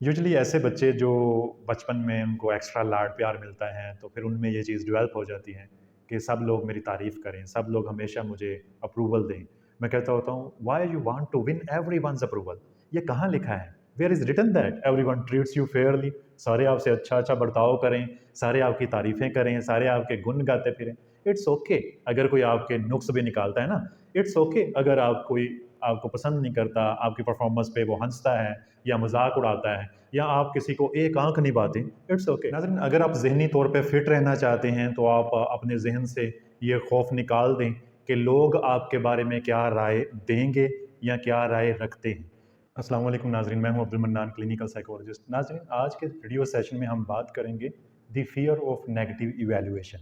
Usually ऐसे बच्चे जो बचपन में उनको एक्स्ट्रा लाड प्यार मिलता है तो फिर उनमें ये चीज़ डेवलप हो जाती है कि सब लोग मेरी तारीफ़ करें, सब लोग हमेशा मुझे अप्रूवल दें। मैं कहता होता हूँ why you want to win everyone's approval? ये कहाँ लिखा है? Where is written that everyone treats you fairly? सारे आपसे अच्छा-अच्छा बर्ताव करें, सारे आपकी तारीफ़ें करें, सारे आपके गुण गाते फिरें। इट्स ओके अगर कोई आपके नुक्स भी निकालता है ना, इट्स ओके अगर आप कोई आपको पसंद नहीं करता, आपकी परफ़ॉर्मेंस पे वो हँसता है या मज़ाक उड़ाता है या आप किसी को एक आँख नहीं पाते, इट्स ओके। नाज़रीन अगर आप ज़हनी तौर पे फ़िट रहना चाहते हैं तो आप अपने ज़हन से ये खौफ़ निकाल दें कि लोग आपके बारे में क्या राय देंगे या क्या राय रखते हैं। अस्सलाम वालेकुम नाज़रीन, मैं हूँ अब्दुल मन्नान, क्लिनिकल साइकोलॉजिस्ट। नाज़रीन आज के वीडियो सेशन में हम बात करेंगे the fear of negative evaluation,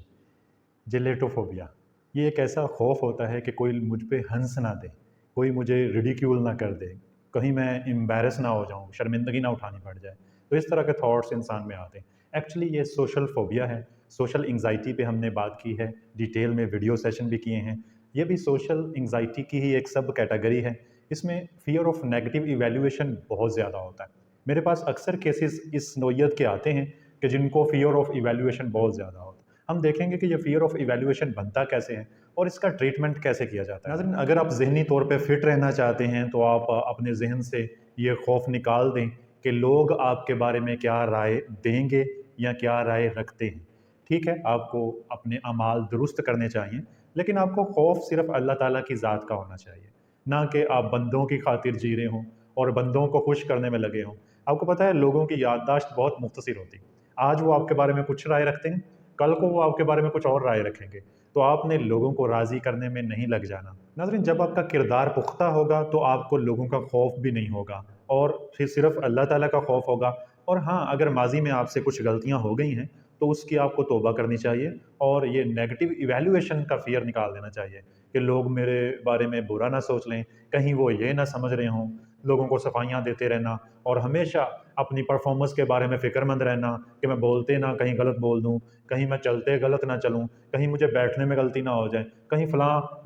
gelotophobia. ये एक ऐसा खौफ होता है कि कोई मुझ पे हंस ना दे, कोई मुझे रिडिक्यूल ना कर दे, कहीं मैं एम्बैरस ना हो जाऊँ, शर्मिंदगी ना उठानी पड़ जाए। तो इस तरह के थॉट्स इंसान में आते हैं। एक्चुअली ये सोशल फ़ोबिया है। सोशल एंग्ज़ायटी पे हमने बात की है, डिटेल में वीडियो सेशन भी किए हैं। ये भी सोशल एंग्ज़ायटी की ही एक सब कैटेगरी है। इसमें फ़ियर ऑफ नेगेटिव इवैल्यूएशन बहुत ज़्यादा होता है। मेरे पास अक्सर केसेस इस नौइयत के आते हैं कि जिनको फ़ियर ऑफ इवैल्यूएशन बहुत ज़्यादा होता है। हम देखेंगे कि ये फ़ियर ऑफ इवैल्यूएशन बनता कैसे है और इसका ट्रीटमेंट कैसे किया जाता है। नाज़रीन अगर आप ज़हनी तौर पे फ़िट रहना चाहते हैं तो आप अपने ज़हन से ये खौफ निकाल दें कि लोग आपके बारे में क्या राय देंगे या क्या राय रखते हैं। ठीक है, आपको अपने अमाल दुरुस्त करने चाहिए, लेकिन आपको खौफ सिर्फ़ अल्लाह ताला की ज़ात का होना चाहिए, ना कि आप बंदों की खातिर जी रहे हों और बंदों को खुश करने में लगे हों। आपको पता है लोगों की याददाश्त बहुत मुख्तसर होती है। आज वो आपके बारे में कुछ राय रखते हैं, कल को वो आपके बारे में कुछ और राय रखेंगे। तो आपने लोगों को राज़ी करने में नहीं लग जाना। नाज़रीन जब आपका किरदार पुख्ता होगा तो आपको लोगों का खौफ भी नहीं होगा और फिर सिर्फ़ अल्लाह ताला का खौफ होगा। और हाँ, अगर माज़ी में आपसे कुछ गलतियाँ हो गई हैं तो उसकी आपको तौबा करनी चाहिए और ये नेगेटिव इवैल्यूएशन का फ़ियर निकाल देना चाहिए कि लोग मेरे बारे में बुरा ना सोच लें, कहीं वो ये ना समझ रहे हों। लोगों को सफाइयाँ देते रहना और हमेशा अपनी परफ़ॉर्मेंस के बारे में फ़िक्रमंद रहना कि मैं बोलते ना कहीं गलत बोल दूँ, कहीं मैं चलते गलत ना चलूँ, कहीं मुझे बैठने में गलती ना हो जाए, कहीं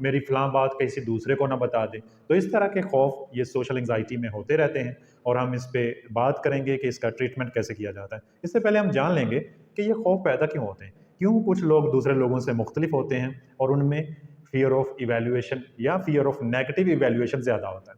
मेरी फ़लाँ बात किसी दूसरे को ना बता दें। तो इस तरह के खौफ ये सोशल एंग्ज़ायटी में होते रहते हैं और हम इस पे बात करेंगे कि इसका ट्रीटमेंट कैसे किया जाता है। इससे पहले हम जान लेंगे कि ये खौफ पैदा क्यों होते हैं? क्यों कुछ लोग दूसरे लोगों से मुख्तलिफ होते हैं और उनमें फ़ियर ऑफ इवैल्यूएशन या फ़ियर ऑफ नेगेटिव इवैल्यूएशन ज़्यादा होता है?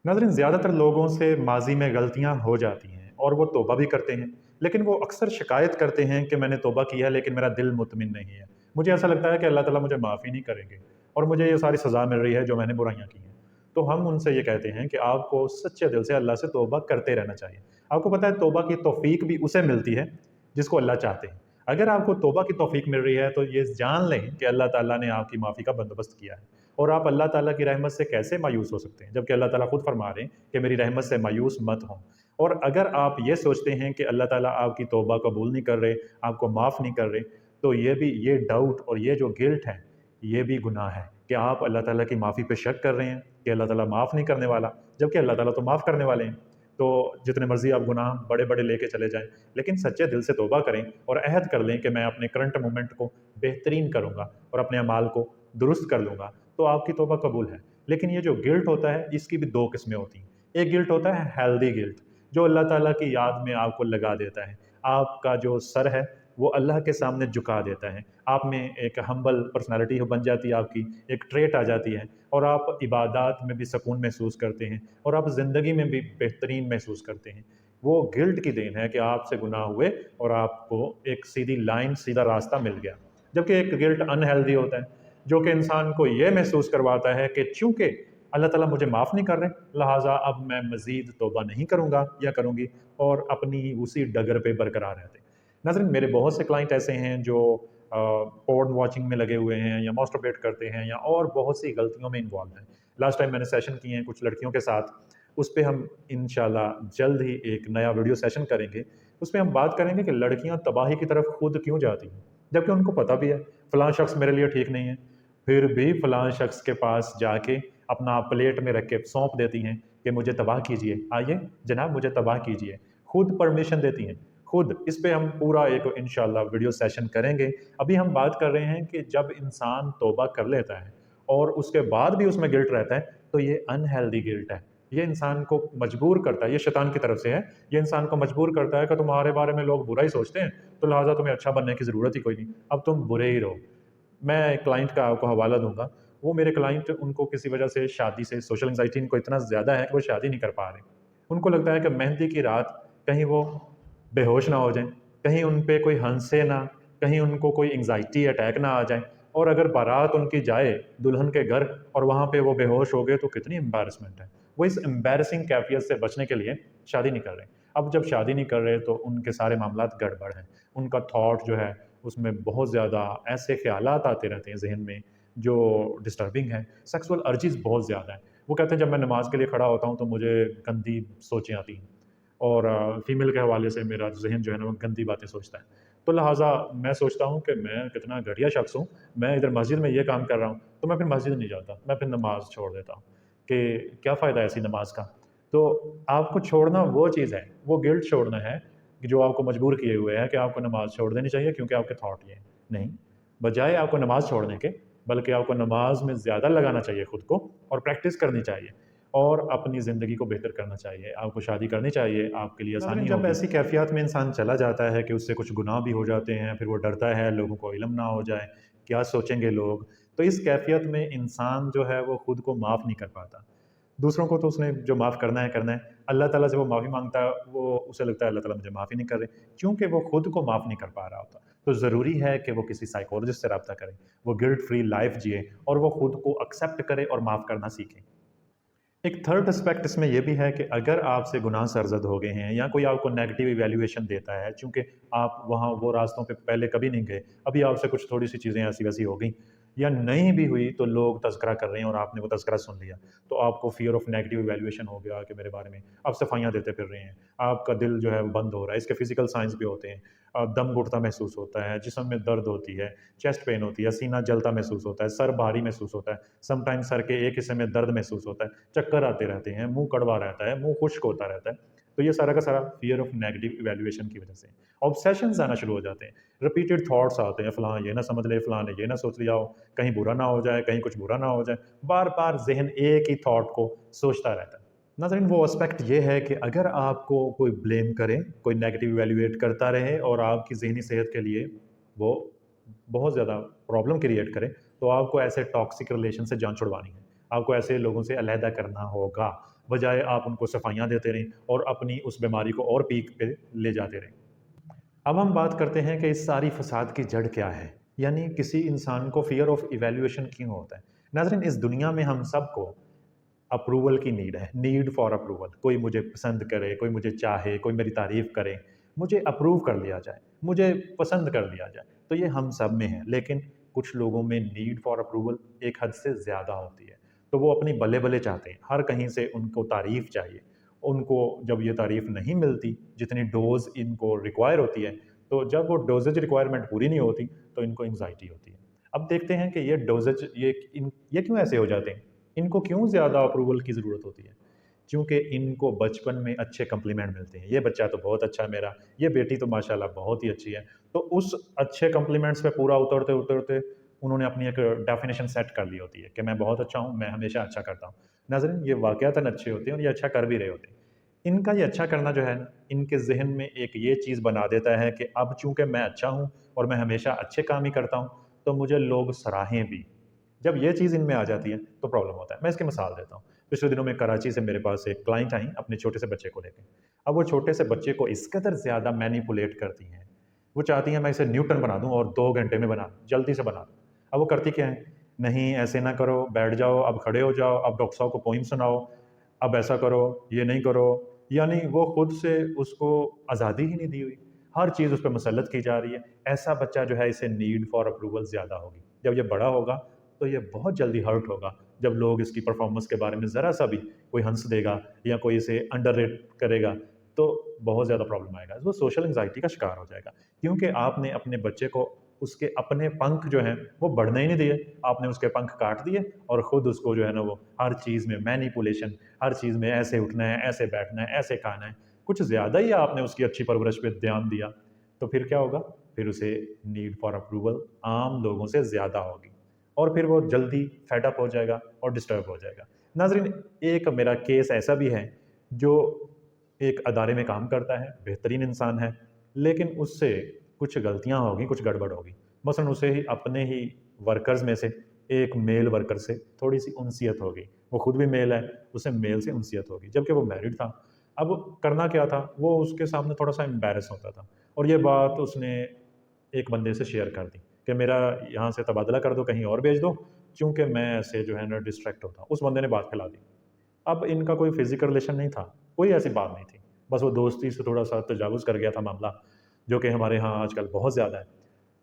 नाज़रीन ज़्यादातर लोगों से माज़ी में गलतियाँ हो जाती हैं और वो तौबा भी करते हैं, लेकिन वो अक्सर शिकायत करते हैं कि मैंने तौबा किया है लेकिन मेरा दिल मुतमिन नहीं है। मुझे ऐसा लगता है कि अल्लाह ताला मुझे माफ़ ही नहीं करेंगे और मुझे ये सारी सज़ा मिल रही है जो मैंने बुराइयाँ की हैं। तो हम उनसे ये कहते हैं कि आपको सच्चे दिल से अल्लाह से तौबा करते रहना चाहिए। आपको पता है तौबा की तौफ़ीक भी उसे मिलती है जिसको अल्लाह चाहते हैं। अगर आपको तौबा की तौफ़ीक मिल रही है तो ये जान लें कि अल्लाह ताला ने आपकी माफ़ी का बंदोबस्त किया है। और आप अल्लाह ताला की रहमत से कैसे मायूस हो सकते हैं? जबकि अल्लाह ताला खुद फरमा रहे हैं कि मेरी रहमत से मायूस मत हों। और अगर आप ये सोचते हैं कि अल्लाह ताला आपकी तौबा कबूल नहीं कर रहे, आपको माफ़ नहीं कर रहे, तो ये डाउट और ये जो गिल्ट है, ये भी गुनाह है कि आप अल्लाह ताला की माफ़ी पे शक कर रहे हैं कि अल्लाह ताला माफ़ नहीं करने वाला, जबकि अल्लाह ताला तो माफ़ करने वाले हैं। तो जितने मर्ज़ी आप गुनाह बड़े-बड़े लेके चले जाएँ, लेकिन सच्चे दिल से तौबा करें और अहद कर लें कि मैं अपने करंट मोमेंट को बेहतरीन करूँगा और अपने अमाल को दुरुस्त कर लूँगा, तो आपकी तौबा कबूल है। लेकिन ये जो गिल्ट होता है, इसकी भी 2 किस्में होती हैं। एक गिल्ट होता है हेल्दी गिल्ट, जो अल्लाह ताला की याद में आपको लगा देता है। आपका जो सर है, वो अल्लाह के सामने झुका देता है। आप में एक हम्बल पर्सनैलिटी बन जाती है आपकी, एक ट्रेट आ जाती है और आप इबादत में भी सुकून महसूस करते हैं और आप ज़िंदगी में भी बेहतरीन महसूस करते हैं। वो गिल्ट की देन है कि आपसे गुनाह हुए और आपको एक सीधी लाइन, सीधा रास्ता मिल गया। जबकि एक गिल्ट अनहेल्दी होता है, जो कि इंसान को ये महसूस करवाता है कि चूँकि अल्लाह ताला मुझे माफ़ नहीं कर रहे, लिहाज़ा अब मैं मज़ीद तौबा नहीं करूँगा या करूँगी और अपनी उसी डगर पे बरकरार रहते। नाज़रीन मेरे बहुत से क्लाइंट ऐसे हैं जो पोर्न वॉचिंग में लगे हुए हैं या मास्टरबेट करते हैं या और बहुत सी गलतियों में इन्वॉल्व हैं। लास्ट टाइम मैंने सेशन किए हैं कुछ लड़कियों के साथ, उस पे हम इंशाल्लाह जल्द ही एक नया वीडियो सेशन करेंगे। उसमें हम बात करेंगे कि लड़कियाँ तबाही की तरफ खुद क्यों जाती हैं, जबकि उनको पता भी है फ़लाँ शख़्स मेरे लिए ठीक नहीं है, फिर भी फ़लाँ शख़्स के पास जाके अपना प्लेट में रख के सौंप देती हैं कि मुझे तबाह कीजिए, आइए जनाब मुझे तबाह कीजिए। खुद परमिशन देती हैं, खुद। इस पे हम पूरा एक इंशाल्लाह वीडियो सेशन करेंगे। अभी हम बात कर रहे हैं कि जब इंसान तौबा कर लेता है और उसके बाद भी उसमें गिल्ट रहता है, तो ये अनहेल्दी गिल्ट है। ये इंसान को मजबूर करता है, ये शैतान की तरफ से है, ये इंसान को मजबूर करता है कि तुम्हारे बारे में लोग बुरा ही सोचते हैं, तो लिहाजा तुम्हें अच्छा बनने की ज़रूरत ही कोई नहीं, अब तुम बुरे ही रहो। मैं एक क्लाइंट का आपको हवाला दूँगा, वो मेरे क्लाइंट, उनको किसी वजह से शादी से सोशल एंग्ज़ायटी इनको इतना ज़्यादा है कि वो शादी नहीं कर पा रहे। उनको लगता है कि मेहंदी की रात कहीं वो बेहोश ना हो जाएँ, कहीं उन पे कोई हँसे ना, कहीं उनको कोई एंग्ज़ायटी अटैक ना आ जाए, और अगर बारात उनकी जाए दुल्हन के घर और वहाँ पे वो बेहोश हो गए तो कितनी एम्बैरेसमेंट है। वो इस एम्बैरेसिंग कैफ़ियत से बचने के लिए शादी नहीं कर रहे। अब जब शादी नहीं कर रहे तो उनके सारे मामलात गड़बड़ हैं। उनका थॉट जो है उसमें बहुत ज़्यादा ऐसे ख़्यालात आते रहते हैं ज़हन में जो डिस्टर्बिंग हैं। सेक्सुअल अर्जीज़ बहुत ज़्यादा हैं। वो कहते हैं जब मैं नमाज़ के लिए खड़ा होता हूँ तो मुझे गंदी सोचें आती हैं, और फ़ीमेल के हवाले से मेरा ज़हन जो है ना वो गंदी बातें सोचता है। तो लिहाज़ा मैं सोचता हूँ कि मैं कितना घटिया शख़्स हूँ, मैं इधर मस्जिद में ये काम कर रहा हूँ, तो मैं फिर मस्जिद नहीं जाता, मैं फिर नमाज़ छोड़ देता हूँ कि क्या फ़ायदा है ऐसी नमाज़ का। तो आपको छोड़ना वो चीज़ है, वो गिल्ट छोड़ना है कि जो आपको मजबूर किए हुए है कि आपको नमाज़ छोड़ देनी चाहिए क्योंकि आपके थॉट ये हैं। नहीं, बजाय आपको नमाज़ छोड़ने के, बल्कि आपको नमाज़ में ज़्यादा लगाना चाहिए खुद को, और प्रैक्टिस करनी चाहिए, और अपनी ज़िंदगी को बेहतर करना चाहिए। आपको शादी करनी चाहिए, आपके लिए आसानी जब होगी। ऐसी कैफ़ियत में इंसान चला जाता है कि उससे कुछ गुनाह भी हो जाते हैं, फिर वो डरता है लोगों को इल्म ना हो जाए, क्या सोचेंगे लोग? तो इस कैफ़ियत में इंसान जो है वो खुद को माफ़ नहीं कर पाता। दूसरों को तो उसने जो माफ़ करना है, करना है। अल्लाह ताला से वो माफ़ी माँगता है, वो उसे लगता है अल्लाह ताला मुझे माफ़ ही नहीं कर रहे, क्योंकि वो खुद को माफ़ नहीं कर पा रहा होता। तो ज़रूरी है कि वो किसी साइकोलॉजिस्ट से राब्ता करे, वो गिल्ट फ्री लाइफ़ जिए और वो खुद को एक्सेप्ट करे और माफ़ करना सीखे। एक थर्ड एस्पेक्ट इसमें ये भी है कि अगर आपसे गुनाह सरज़द हो गए हैं या कोई आपको नेगेटिव इवैल्यूएशन देता है, चूँकि आप वहाँ वो रास्तों पे पहले कभी नहीं गए, अभी आपसे कुछ थोड़ी-सी चीज़ें ऐसी-वैसी हो गई या नहीं भी हुई तो लोग तज़किरा कर रहे हैं और आपने वो तज़किरा सुन लिया, तो आपको फ़ियर ऑफ नेगेटिव इवैल्यूएशन हो गया कि मेरे बारे में, आप सफाइयाँ देते फिर रहे हैं, आपका दिल जो है वो बंद हो रहा है। इसके फ़िज़िकल साइंस भी होते हैं, दम घुटता महसूस होता है, जिस्म में दर्द होती है, चेस्ट पेन होती है, सीना जलता महसूस होता है, सर भारी महसूस होता है, समटाइम्स सर के एक हिस्से में दर्द महसूस होता है, चक्कर आते रहते हैं, मुँह कड़वा रहता है, मुँह खुश्क होता रहता है। तो ये सारा का सारा फ़ियर ऑफ नेगेटिव इवैल्यूएशन की वज़ह से। ऑब्सेशंस आना शुरू हो जाते हैं, रिपीटेड थॉट्स आते हैं, फलाँ ये ना समझ ले, फलाँ ने ये ना सोच लिया हो, कहीं बुरा ना हो जाए, कहीं कुछ बुरा ना हो जाए। बार-बार ज़हन एक ही थॉट को सोचता रहता है। नाज़रीन, वो एस्पेक्ट ये है कि अगर आपको कोई ब्लेम करे, कोई नेगेटिव इवैल्यूएट करता रहे और आपकी ज़हनी सेहत के लिए वो बहुत ज़्यादा प्रॉब्लम क्रिएट करे, तो आपको ऐसे टॉक्सिक रिलेशन से जान छुड़वानी है। आपको ऐसे लोगों से अलहदा करना होगा, बजाय आप उनको सफाइयाँ देते रहें और अपनी उस बीमारी को और पीक पे ले जाते रहें। अब हम बात करते हैं कि इस सारी फ़साद की जड़ क्या है? यानी किसी इंसान को फ़ियर ऑफ इवैल्यूएशन क्यों होता है? नाज़रीन, इस दुनिया में हम सबको अप्रूवल की नीड है, नीड फॉर अप्रूवल। कोई मुझे पसंद करे, कोई मुझे चाहे, कोई मेरी तारीफ़ करे, मुझे अप्रूव कर लिया जाए, मुझे पसंद कर लिया जाए, तो ये हम सब में है। लेकिन कुछ लोगों में नीड फॉर अप्रूवल एक हद से ज़्यादा होती है, तो वो अपनी बल्ले-बल्ले चाहते हैं, हर कहीं से उनको तारीफ़ चाहिए। उनको जब ये तारीफ़ नहीं मिलती, जितनी डोज़ इनको रिक्वायर होती है, तो जब वो डोज़ेज रिक्वायरमेंट पूरी नहीं होती, तो इनको एंग्ज़ायटी होती है। अब देखते हैं कि ये डोज़ेज ये क्यों ऐसे हो जाते हैं? इनको क्यों ज़्यादा अप्रूवल की ज़रूरत होती है? क्योंकि इनको बचपन में अच्छे कॉम्प्लीमेंट मिलते हैं। ये बच्चा तो बहुत अच्छा है मेरा, ये बेटी तो माशाल्लाह बहुत ही अच्छी है। तो उस अच्छे कॉम्प्लीमेंट्स पे पूरा उतरते-उतरते उन्होंने अपनी एक डेफ़िनिशन सेट कर ली होती है कि मैं बहुत अच्छा हूँ, मैं हमेशा अच्छा करता हूँ। नाज़रीन, ये वाक़यातन अच्छे होते हैं और ये अच्छा कर भी रहे होते हैं। इनका ये अच्छा करना जो है ना, इनके ज़हन में एक ये चीज़ बना देता है कि अब चूँकि मैं अच्छा हूँ और मैं हमेशा अच्छे काम ही करता हूँ, तो मुझे लोग सराहें भी। जब ये चीज़ इनमें आ जाती है, तो प्रॉब्लम होता है। मैं इसकी मिसाल देता हूँ। पिछले दिनों में कराची से मेरे पास एक क्लाइंट आई अपने छोटे से बच्चे को लेके। अब वो छोटे से बच्चे को इस कदर ज़्यादा मैनिपुलेट करती हैं, वो चाहती हैं मैं इसे न्यूटन बना दूँ और 2 घंटे में बना दूँ, जल्दी से बना दूँ। अब वो करती क्या है, नहीं ऐसे ना करो, बैठ जाओ, अब खड़े हो जाओ, अब डॉक्टर साहब को पोएम सुनाओ, अब ऐसा करो, ये नहीं करो। यानी वो खुद से उसको आज़ादी ही नहीं दी हुई। हर चीज़ उस पे मुसल्लत की जा रही है। ऐसा बच्चा जो है इसे नीड फॉर अप्रूवल ज़्यादा होगी। जब ये बड़ा होगा तो ये बहुत जल्दी हर्ट होगा। जब लोग इसकी परफ़ॉर्मेंस के बारे में ज़रा-सा भी कोई हँस देगा या कोई इसे अंडररेट करेगा, तो बहुत ज़्यादा प्रॉब्लम आएगा। वो सोशल एंग्ज़ायटी का शिकार हो जाएगा, क्योंकि आपने अपने बच्चे को उसके अपने पंख जो हैं, वो बढ़ने ही नहीं दिए। आपने उसके पंख काट दिए और खुद उसको जो है ना वो हर चीज़ में मैनिपुलेशन, हर चीज़ में ऐसे उठना है, ऐसे बैठना है, ऐसे खाना है। कुछ ज़्यादा ही आपने उसकी अच्छी परवरिश पे ध्यान दिया, तो फिर क्या होगा? फिर उसे नीड फॉर अप्रूवल आम लोगों से ज़्यादा होगी और फिर वो जल्दी फेड अप हो जाएगा और डिस्टर्ब हो जाएगा। नाज़रीन, एक मेरा केस ऐसा भी है जो एक अदारे में काम करता है, बेहतरीन इंसान है, लेकिन उससे कुछ गलतियाँ होगी, कुछ गड़बड़ होगी। मसलन उसे ही अपने ही वर्कर्स में से एक मेल वर्कर से थोड़ी-सी उनसियत हो गई। वो खुद भी मेल है, उसे मेल से उनसियत हो गई, जबकि वो मैरिड था। अब करना क्या था, वो उसके सामने थोड़ा-सा एम्बैरेस होता था और ये बात उसने एक बंदे से शेयर कर दी कि मेरा यहाँ से तबादला कर दो, कहीं और भेज दो, चूँकि मैं ऐसे जो है ना डिस्ट्रैक्ट होता हूँ। उस बंदे ने बात फैला दी। अब इनका कोई फ़िज़िकल रिलेशन नहीं था, कोई ऐसी बात नहीं थी। बस वो दोस्ती से थोड़ा-सा तजावुज़ कर गया था मामला, जो कि हमारे यहाँ आजकल बहुत ज़्यादा है।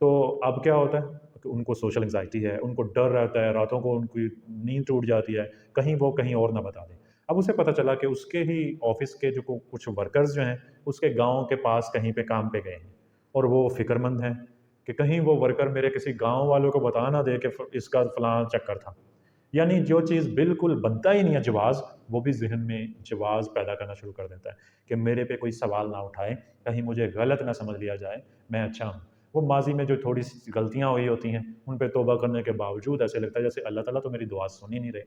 तो अब क्या होता है कि उनको सोशल एंग्ज़ायटी है, उनको डर रहता है, रातों को उनकी नींद टूट जाती है, कहीं वो कहीं और ना बता दें। अब उसे पता चला कि उसके ही ऑफ़िस के जो कुछ वर्कर्स जो हैं, उसके गाँव के पास कहीं पे काम पे गए हैं और वो फ़िक्रमंद हैं कि कहीं वो वर्कर मेरे किसी गाँव वालों को बता ना दे कि इसका फलाँ चक्कर था। यानी जो चीज़ बिल्कुल बनता ही नहीं है जवाज़, वो भी ज़हन में जवाज़ पैदा करना शुरू कर देता है कि मेरे पे कोई सवाल ना उठाए, कहीं मुझे गलत ना समझ लिया जाए, मैं अच्छा हूँ। वो माज़ी में जो थोड़ी-सी गलतियाँ हुई होती हैं, उन पे तौबा करने के बावजूद ऐसे लगता है जैसे अल्लाह ताला तो मेरी दुआ सुन ही नहीं रहे,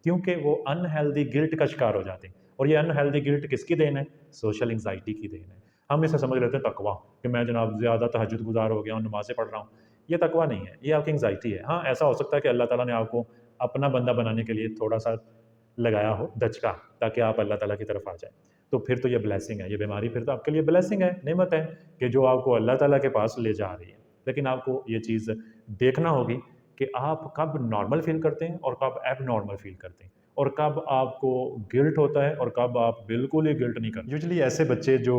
क्योंकि वो अनहेल्दी गिल्ट का शिकार हो जाते हैं और ये अनहेल्दी गिल्ट किसकी देन है? सोशल एंग्ज़ायटी की देन है। हम इसे समझ लेते हैं तकवा कि मैं जनाब ज़्यादा तहज्जुद गुज़ार हो गया हूँ, नमाज़ें पढ़ रहा हूँ। ये तकवा नहीं है, ये आपकी एंग्ज़ायटी है। हाँ, ऐसा हो सकता है कि अल्लाह ताला ने आपको अपना बंदा बनाने के लिए थोड़ा-सा लगाया हो दचका, ताकि आप अल्लाह ताला की तरफ आ जाएँ। तो फिर तो ये ब्लेसिंग है, ये बीमारी फिर तो आपके लिए ब्लेसिंग है, नेमत है कि जो आपको अल्लाह ताला के पास ले जा रही है। लेकिन आपको ये चीज़ देखना होगी कि आप कब नॉर्मल फ़ील करते हैं और कब एबनॉर्मल फ़ील करते हैं और कब आपको गिल्ट होता है और कब आप बिल्कुल ही गिल्ट नहीं करते। यूजुअली ऐसे बच्चे जो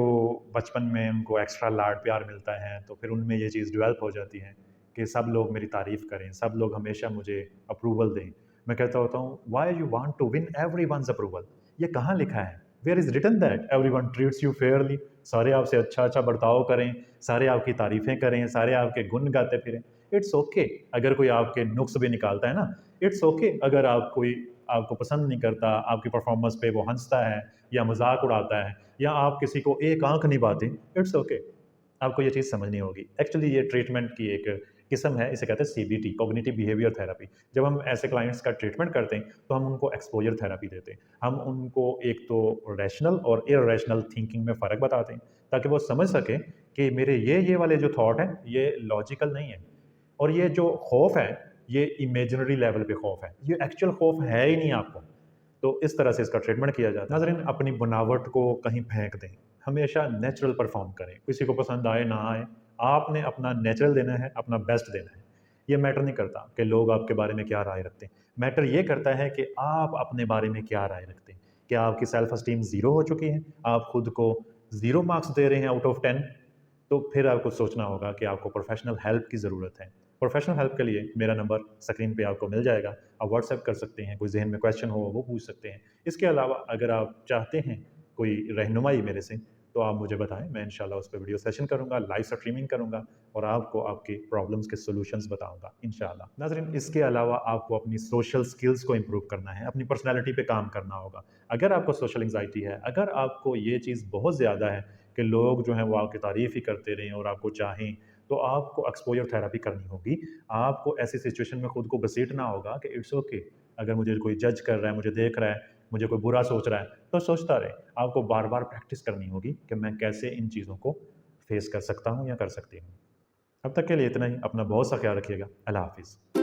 बचपन में उनको एक्स्ट्रा लाड-प्यार मिलता है, तो फिर उनमें ये चीज़ डेवलप हो जाती है कि सब लोग मेरी तारीफ़ करें, सब लोग हमेशा मुझे अप्रूवल दें। मैं कहता होता हूँ, why you want to win everyone's approval? ये कहाँ लिखा है? Where is written that everyone treats you fairly? सारे आपसे अच्छा-अच्छा बर्ताव करें, सारे आपकी तारीफ़ें करें, सारे आपके गुण गाते फिरें। इट्स ओके अगर कोई आपके नुक्स भी निकालता है ना, इट्स ओके अगर आप कोई आपको पसंद नहीं करता, आपकी परफ़ॉर्मेंस पे वो हँसता है या मज़ाक उड़ाता है या आप किसी को एक आँख नहीं बातें, इट्स ओके। आपको ये चीज़ समझनी होगी। एक्चुअली ये ट्रीटमेंट की एक किस्म है, इसे कहते हैं सीबीटी, कॉग्निटिव बिहेवियर थेरेपी। जब हम ऐसे क्लाइंट्स का ट्रीटमेंट करते हैं, तो हम उनको एक्सपोज़र थेरेपी देते हैं। हम उनको एक तो रैशनल और इर्रेशनल थिंकिंग में फ़र्क बताते हैं, ताकि वो समझ सकें कि मेरे ये वाले जो थॉट हैं, ये लॉजिकल नहीं है और ये जो खौफ़ है, ये इमेजिनरी लेवल पे खौफ़ है। ये एक्चुअल खौफ़ है ही नहीं आपको। तो इस तरह से इसका ट्रीटमेंट किया जाता है। नाज़रीन, अपनी बनावट को कहीं फेंक दें, हमेशा नेचुरल परफ़ॉर्म करें, किसी को पसंद आए ना आए, आपने अपना नेचुरल देना है, अपना बेस्ट देना है। ये मैटर नहीं करता कि लोग आपके बारे में क्या राय रखते हैं, मैटर ये करता है कि आप अपने बारे में क्या राय रखते हैं। क्या आपकी सेल्फ एस्टीम ज़ीरो हो चुकी है? आप खुद को 0 मार्क्स दे रहे हैं आउट ऑफ 10? तो फिर आपको सोचना होगा कि आपको प्रोफ़ेशनल हेल्प की ज़रूरत है। प्रोफ़ेशनल हेल्प के लिए मेरा नंबर स्क्रीन पे आपको मिल जाएगा। आप व्हाट्सएप कर सकते हैं, कोई ज़हन में क्वेश्चन हो वो पूछ सकते हैं। इसके अलावा अगर आप चाहते हैं कोई रहनुमाई मेरे से, तो आप मुझे बताएँ, मैं इंशाल्लाह उस पे वीडियो सेशन करूँगा, लाइव स्ट्रीमिंग करूँगा और आपको आपकी प्रॉब्लम्स के सॉल्यूशंस बताऊँगा इंशाल्लाह। नाज़रीन, इसके अलावा आपको अपनी सोशल स्किल्स को इम्प्रूव करना है, अपनी पर्सनैलिटी पे काम करना होगा। अगर आपको सोशल एंग्ज़ायटी है, अगर आपको ये चीज़ बहुत ज़्यादा है कि लोग जो हैं वो आपकी तारीफ़ ही करते रहें और आपको चाहें, तो आपको एक्सपोज़र थेरेपी करनी होगी। आपको ऐसी सिचुएशन में खुद को घसीटना होगा कि इट्स ओके, अगर मुझे कोई जज कर रहा है, मुझे देख रहा है, मुझे कोई बुरा सोच रहा है, तो सोचता रहे। आपको बार-बार प्रैक्टिस करनी होगी कि मैं कैसे इन चीज़ों को फ़ेस कर सकता हूँ या कर सकती हूँ। अब तक के लिए इतना ही। अपना बहुत सा ख़्याल रखिएगा। अल्लाह हाफ़िज़।